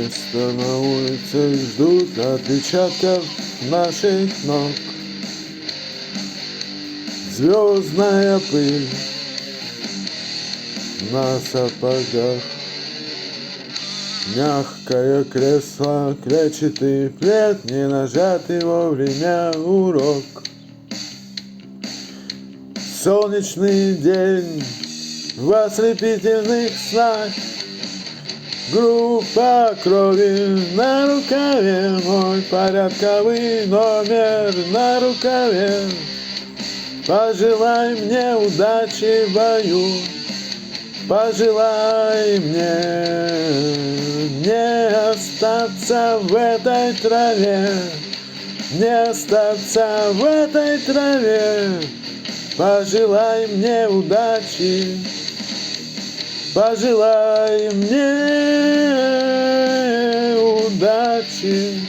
Место на улице ждут отпечатков наших ног. Звездная пыль на сапогах. Мягкое кресло, клетчатый плед, не нажатый вовремя урок. Солнечный день в ослепительных снах. Группа крови на рукаве, мой порядковый номер на рукаве. Пожелай мне удачи в бою, пожелай мне не остаться в этой траве, не остаться в этой траве. Пожелай мне удачи, пожелай мне удачи.